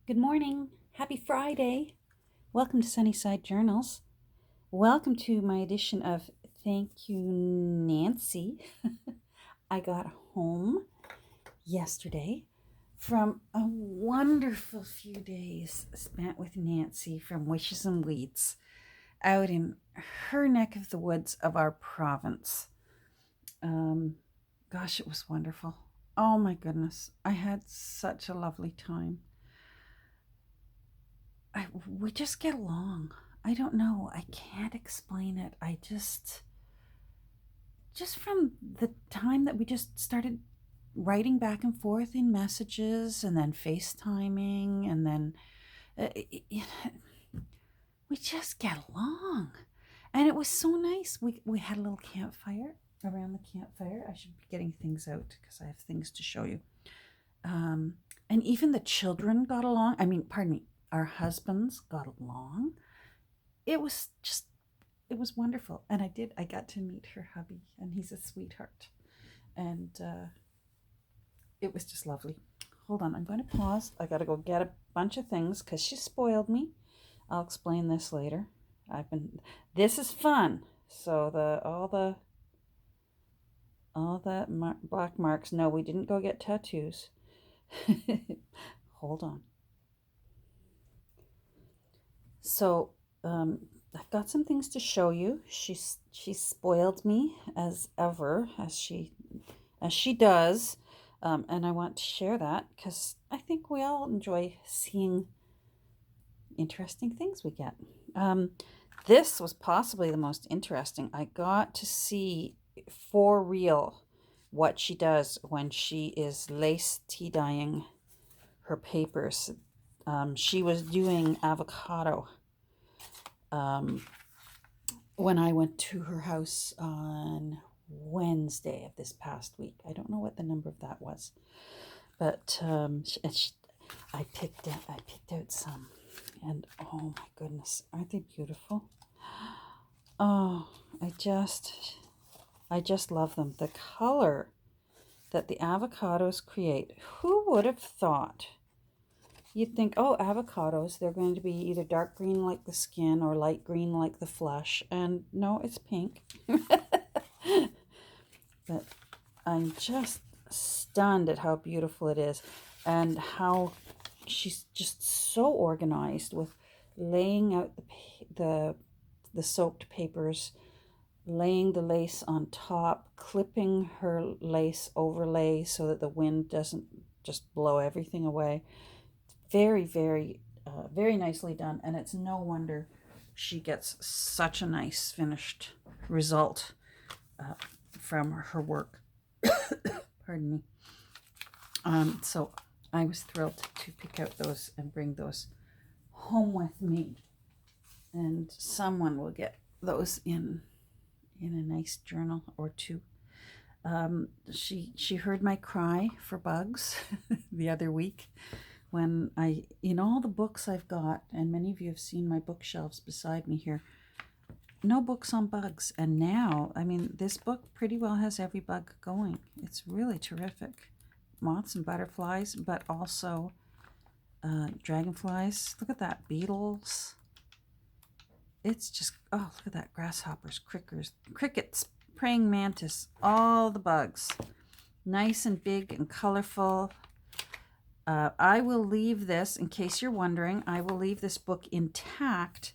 Good morning. Happy Friday. Welcome to Sunnyside Journals. Welcome to my edition of Thank You, Nancy. I got home yesterday from a wonderful few days spent with Nancy from Wishes and Weeds out in her neck of the woods of our province. Gosh, it was wonderful. Oh my goodness. I had such a lovely time. We just get along. I don't know. I can't explain it. Just from the time that we just started writing back and forth in messages and then FaceTiming and then uh, we just get along. And it was so nice. We had a little campfire around the campfire. I should be getting things out because I have things to show you. And even the children got along. Pardon me, our husbands got along. It was just, it was wonderful. And I got to meet her hubby, and he's a sweetheart. And it was just lovely. Hold on, I'm going to pause. I got to go get a bunch of things because she spoiled me. I'll explain this later. This is fun. So all the black marks. No, we didn't go get tattoos. Hold on. So I've got some things to show you. She spoiled me as ever, as she does, and I want to share that because I think we all enjoy seeing interesting things we get. This was possibly the most interesting. I got to see for real what she does when she is lace tea dyeing her papers. She was doing avocado when I went to her house on Wednesday of this past week. I don't know what the number of that was, but I picked out some, and oh my goodness, aren't they beautiful? Oh, I just love them. The color that the avocados create. Who would have thought? You'd think, oh, avocados, they're going to be either dark green like the skin or light green like the flesh. And no, it's pink. But I'm just stunned at how beautiful it is and how she's just so organized with laying out the soaked papers, laying the lace on top, clipping her lace overlay so that the wind doesn't just blow everything away. Very, very nicely done, and it's no wonder she gets such a nice finished result from her work. Pardon me. So I was thrilled to pick out those and bring those home with me, and someone will get those in a nice journal or two. She heard my cry for bugs the other week when in all the books I've got, and many of you have seen my bookshelves beside me here, no books on bugs. And now, this book pretty well has every bug going. It's really terrific. Moths and butterflies, but also dragonflies. Look at that, beetles. It's just, oh, look at that, grasshoppers, crickets, praying mantis, all the bugs. Nice and big and colorful. I will leave this, in case you're wondering, I will leave this book intact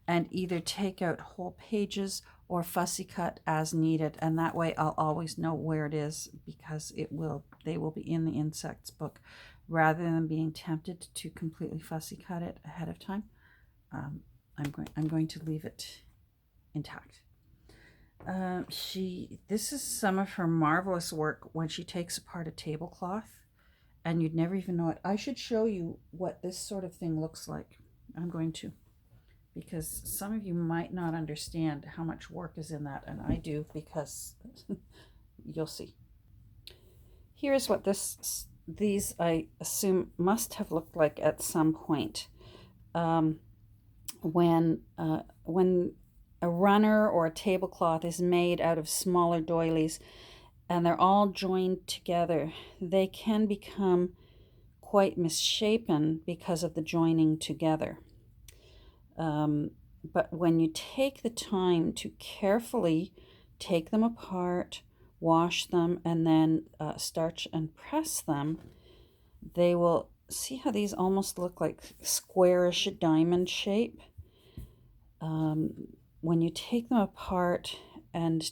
and either take out whole pages or fussy cut as needed. And that way I'll always know where it is because they will be in the insects book rather than being tempted to completely fussy cut it ahead of time. I'm going to leave it intact. This is some of her marvelous work when she takes apart a tablecloth, and you'd never even know it. I should show you what this sort of thing looks like. I'm going to, because some of you might not understand how much work is in that, and I do, because you'll see. Here's what these I assume must have looked like at some point. When a runner or a tablecloth is made out of smaller doilies and they're all joined together, they can become quite misshapen because of the joining together. But when you take the time to carefully take them apart, wash them, and then starch and press them, they will see how these almost look like squarish diamond shape. When you take them apart and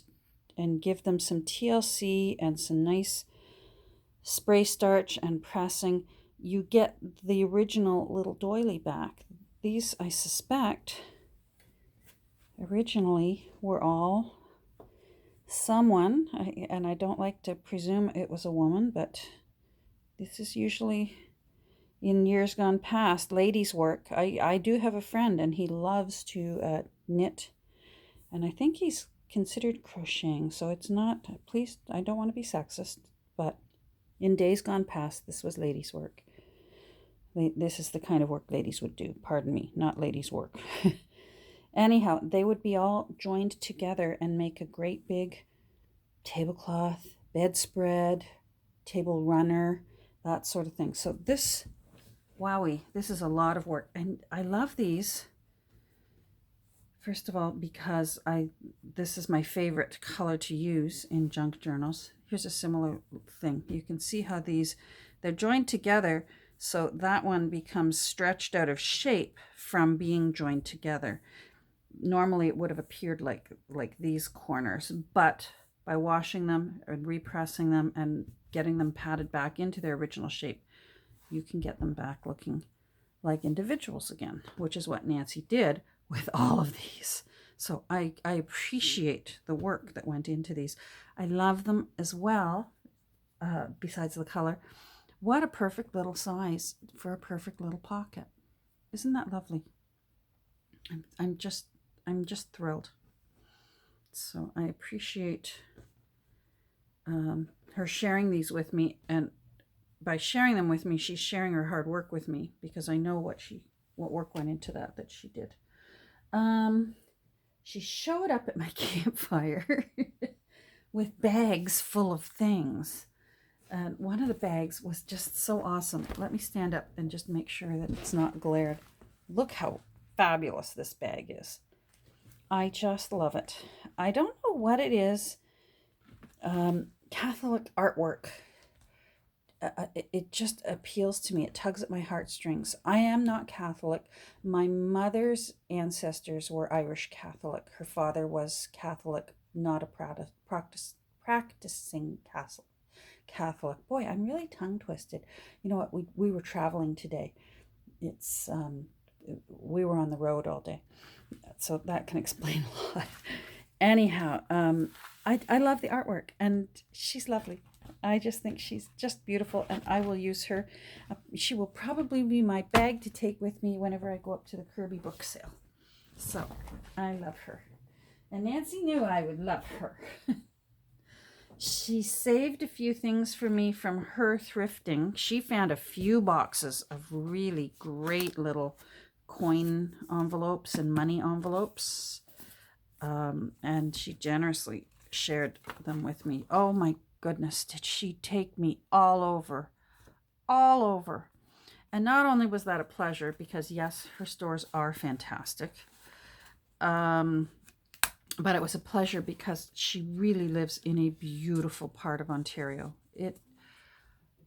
give them some TLC and some nice spray starch and pressing, you get the original little doily back. These, I suspect, originally were all someone, and I don't like to presume it was a woman, but this is usually, in years gone past, ladies' work. I do have a friend, and he loves to knit, and I think he's considered crocheting, so it's not, please, I don't want to be sexist, but in days gone past, this was ladies' work. This is the kind of work ladies would do. Pardon me, not ladies' work. Anyhow, they would be all joined together and make a great big tablecloth, bedspread, table runner, that sort of thing. So this, wowie, this is a lot of work. And I love these, first of all, because this is my favorite color to use in junk journals. Here's a similar thing. You can see how they're joined together, so that one becomes stretched out of shape from being joined together. Normally it would have appeared like these corners, but by washing them and repressing them and getting them patted back into their original shape, you can get them back looking like individuals again, which is what Nancy did with all of these. So I appreciate the work that went into these. I love them as well, besides the color. What a perfect little size for a perfect little pocket. Isn't that lovely? I'm just thrilled. So I appreciate her sharing these with me, and by sharing them with me, she's sharing her hard work with me, because I know what work went into that she did. She showed up at my campfire with bags full of things. And one of the bags was just so awesome. Let me stand up and just make sure that it's not glared. Look how fabulous this bag is. I just love it. I don't know what it is. Catholic artwork. It just appeals to me. It tugs at my heartstrings. I am not Catholic. My mother's ancestors were Irish Catholic. Her father was Catholic, not a practicing Catholic. Boy, I'm really tongue twisted. You know what? We were traveling today. We were on the road all day, so that can explain a lot. Anyhow, I love the artwork, and she's lovely. I just think she's just beautiful, and I will use her. She will probably be my bag to take with me whenever I go up to the Kirby book sale. So I love her, and Nancy knew I would love her. She saved a few things for me from her thrifting. She found a few boxes of really great little coin envelopes and money envelopes, and she generously shared them with me. Oh my goodness, did she take me all over. And not only was that a pleasure, because yes, her stores are fantastic, but it was a pleasure because she really lives in a beautiful part of Ontario.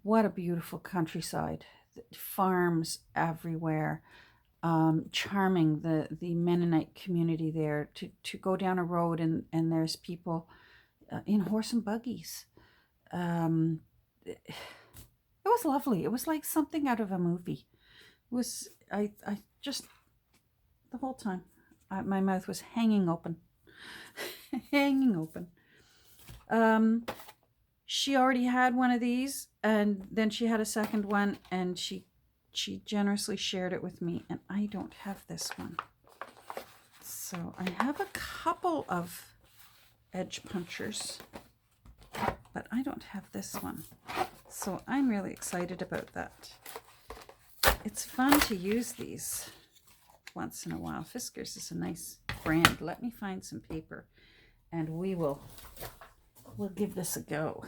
What a beautiful countryside. Farms everywhere. Charming, the Mennonite community there. To go down a road and there's people in horse and buggies. It was lovely. It was like something out of a movie. It was, I just, the whole time, my mouth was hanging open. Hanging open. She already had one of these, and then she had a second one, and she generously shared it with me, and I don't have this one. So I have a couple of edge punchers, but I don't have this one. So I'm really excited about that. It's fun to use these once in a while. Fiskars is a nice brand. Let me find some paper, and we'll give this a go.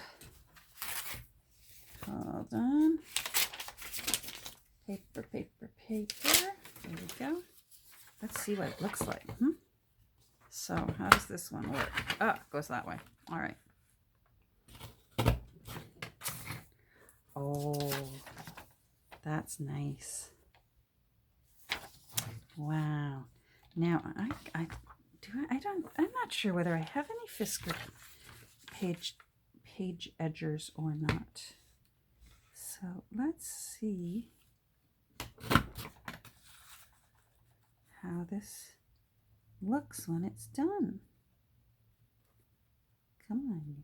Hold on. Paper, paper, paper. There we go. Let's see what it looks like. So how does this one work? Ah, it goes that way. All right. Oh, that's nice. Wow. Now I'm not sure whether I have any Fisker page edgers or not. So let's see how this looks when it's done. Come on.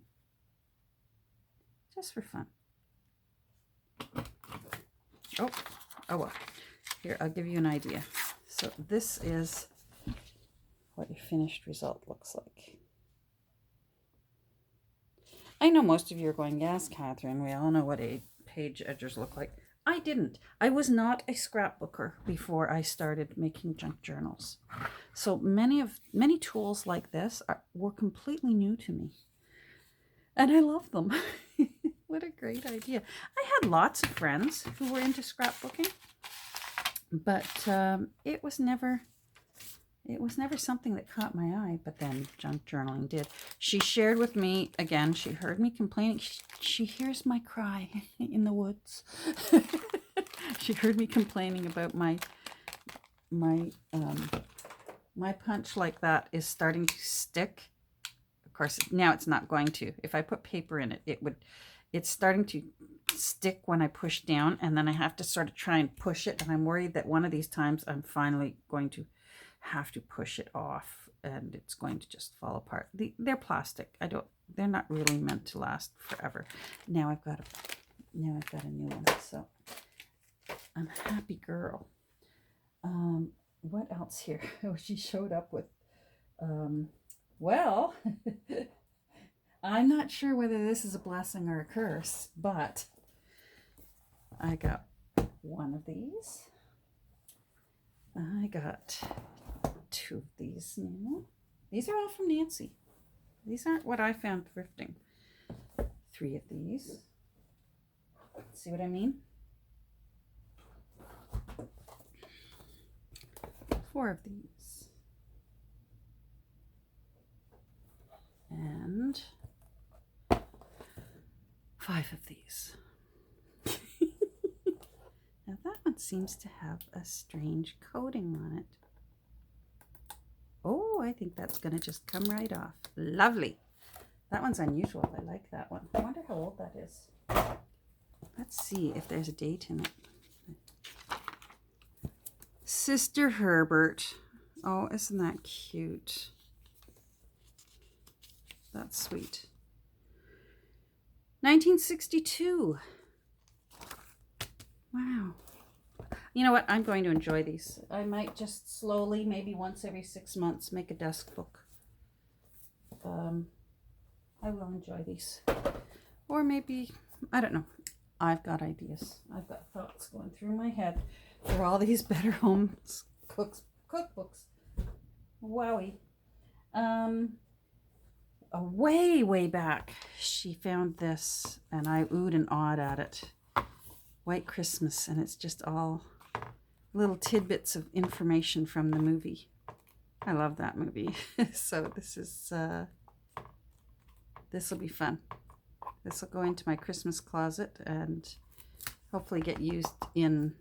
Just for fun. Oh well. Here, I'll give you an idea. So this is what your finished result looks like. I know most of you are going, yes, Catherine, we all know what page edgers look like. I didn't. I was not a scrapbooker before I started making junk journals. So many tools like this were completely new to me. And I love them. What a great idea. I had lots of friends who were into scrapbooking, but it was never something that caught my eye. But then junk journaling did. She shared with me, again, she heard me complaining. She hears my cry in the woods. She heard me complaining about my punch like that is starting to stick. Of course, now it's not going to. If I put paper in it, it's starting to stick when I push down, and then I have to sort of try and push it, and I'm worried that one of these times I'm finally going to have to push it off and it's going to just fall apart. They're plastic. They're not really meant to last forever. Now I've got a new one, so I'm a happy girl. What else here? Oh, she showed up with well, I'm not sure whether this is a blessing or a curse, but I got one of these. I got 2 of these now. These are all from Nancy. These aren't what I found thrifting. 3 of these. See what I mean? 4 of these. And 5 of these. Now that one seems to have a strange coating on it. Oh, I think that's going to just come right off. Lovely. That one's unusual. I like that one. I wonder how old that is. Let's see if there's a date in it. Sister Herbert. Oh, isn't that cute? That's sweet. 1962. Wow. You know what? I'm going to enjoy these. I might just slowly, maybe once every 6 months, make a desk book. I will enjoy these. Or maybe, I don't know. I've got ideas. I've got thoughts going through my head for all these Better Homes cookbooks. Wowie. Way back, she found this, and I oohed and awed at it. White Christmas, and it's just all little tidbits of information from the movie. I love that movie. So this will be fun. This will go into my Christmas closet and hopefully get used in,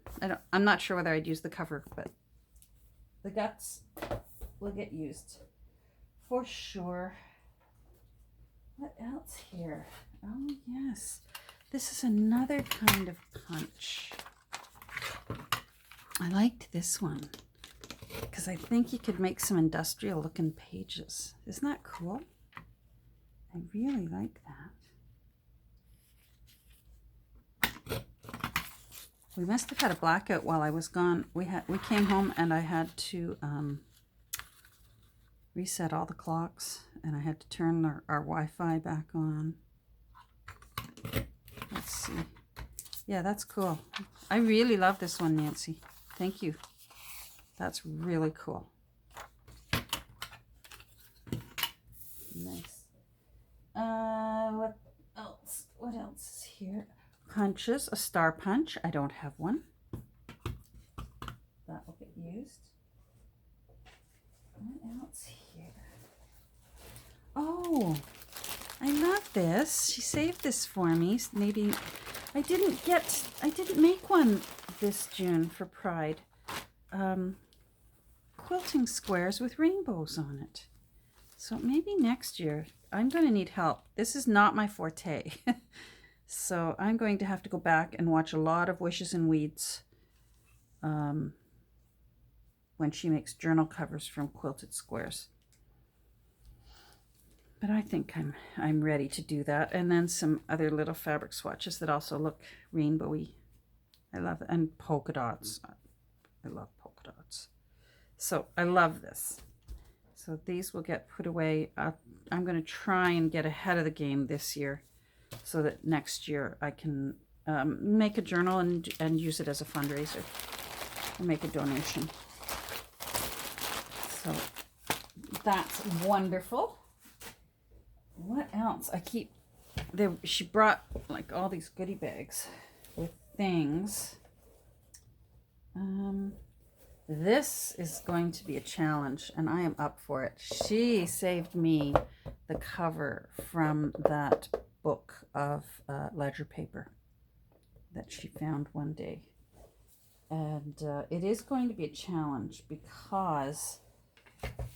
I'm not sure whether I'd use the cover, but the guts will get used for sure. What else here? Oh yes, this is another kind of punch. I liked this one because I think you could make some industrial looking pages. Isn't that cool? I really like that. We must have had a blackout while I was gone. We came home and I had to reset all the clocks, and I had to turn our Wi-Fi back on. Let's see. Yeah, that's cool. I really love this one, Nancy. Thank you. That's really cool. Nice. What else? What else is here? Punches. A star punch. I don't have one. used. What else here? Oh, I love this. She saved this for me. Maybe I didn't make one this June for Pride. Quilting squares with rainbows on it. So maybe next year. I'm going to need help. This is not my forte. So I'm going to have to go back and watch a lot of Wishes and Weeds when she makes journal covers from quilted squares. But I think I'm ready to do that. And then some other little fabric swatches that also look rainbowy. I love it. And polka dots. I love polka dots. So I love this. So these will get put away. I'm going to try and get ahead of the game this year so that next year I can make a journal and use it as a fundraiser or make a donation. So that's wonderful. What else? She brought like all these goodie bags with things. This is going to be a challenge, and I am up for it. She saved me the cover from that book of ledger paper that she found one day. And it is going to be a challenge because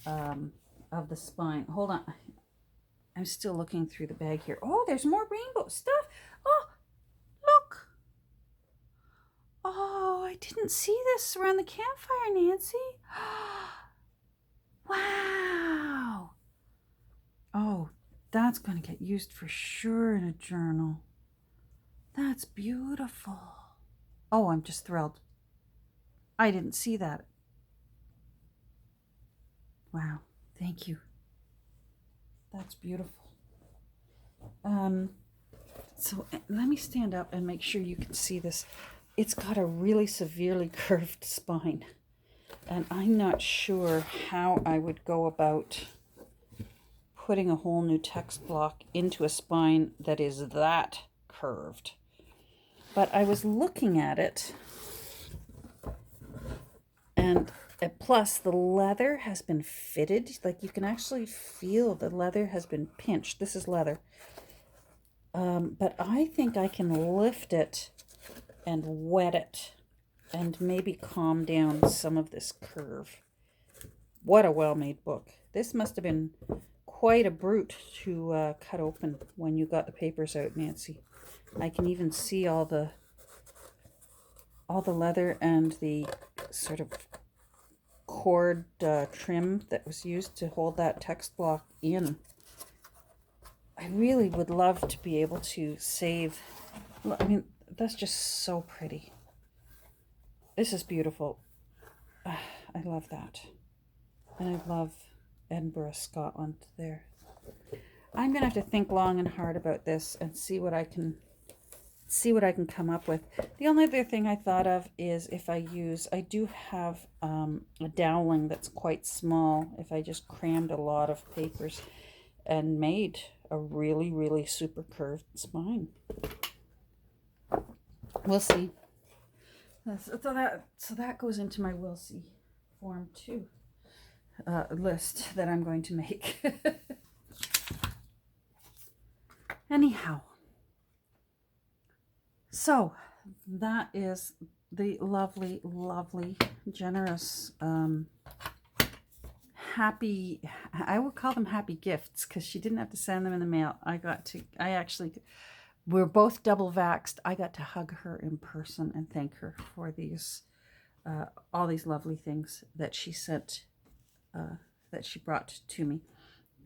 of the spine. Hold on. I'm still looking through the bag here. Oh, there's more rainbow stuff. Oh, look. Oh, I didn't see this around the campfire, Nancy. Wow. Oh, that's going to get used for sure in a journal. That's beautiful. Oh, I'm just thrilled. I didn't see that. Wow. Thank you. That's beautiful. So let me stand up and make sure you can see this. It's got a really severely curved spine, and I'm not sure how I would go about putting a whole new text block into a spine that is that curved. But I was looking at it, and plus the leather has been fitted. Like you can actually feel the leather has been pinched. This is leather. But I think I can lift it and wet it and maybe calm down some of this curve. What a well-made book. This must have been quite a brute to cut open when you got the papers out, Nancy. I can even see all the leather and the sort of cord trim that was used to hold that text block in. I really would love to be able to save. I mean, that's just so pretty. This is beautiful. I love that. And I love Edinburgh, Scotland there. I'm going to have to think long and hard about this and see what I can come up with. The only other thing I thought of is if I do have a doweling that's quite small, if I just crammed a lot of papers and made a really, really super curved spine. We'll see. So that goes into my we'll see form too list that I'm going to make. Anyhow, so that is the lovely, lovely, generous, happy, I would call them happy gifts because she didn't have to send them in the mail. We're both double vaxxed. I got to hug her in person and thank her for these, all these lovely things that she sent, that she brought to me.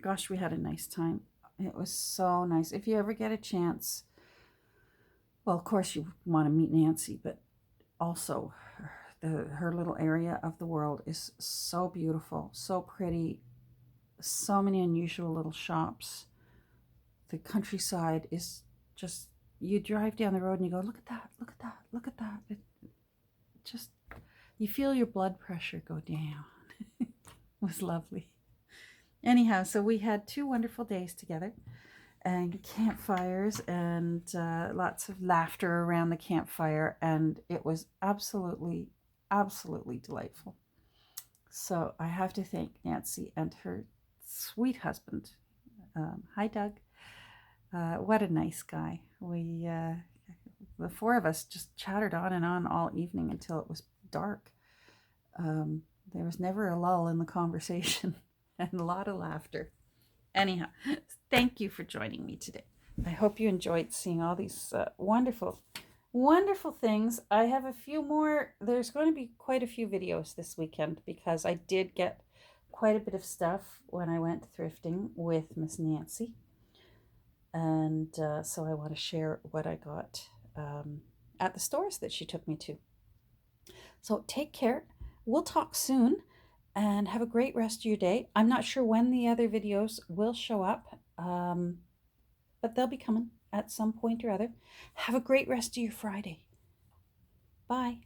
Gosh, we had a nice time. It was so nice. If you ever get a chance, well, of course you want to meet Nancy, but also her little area of the world is so beautiful, so pretty, so many unusual little shops. The countryside is just, you drive down the road and you go, look at that, look at that, look at that. It just, you feel your blood pressure go down. It was lovely. Anyhow, so we had 2 wonderful days together and campfires and lots of laughter around the campfire, and it was absolutely, absolutely delightful. So I have to thank Nancy and her sweet husband. Hi, Doug. What a nice guy. The four of us just chattered on and on all evening until it was dark. There was never a lull in the conversation and a lot of laughter. Anyhow, thank you for joining me today. I hope you enjoyed seeing all these wonderful, wonderful things. I have a few more. There's going to be quite a few videos this weekend because I did get quite a bit of stuff when I went thrifting with Miss Nancy. And so I want to share what I got at the stores that she took me to. So take care. We'll talk soon and have a great rest of your day. I'm not sure when the other videos will show up, but they'll be coming at some point or other. Have a great rest of your Friday. Bye.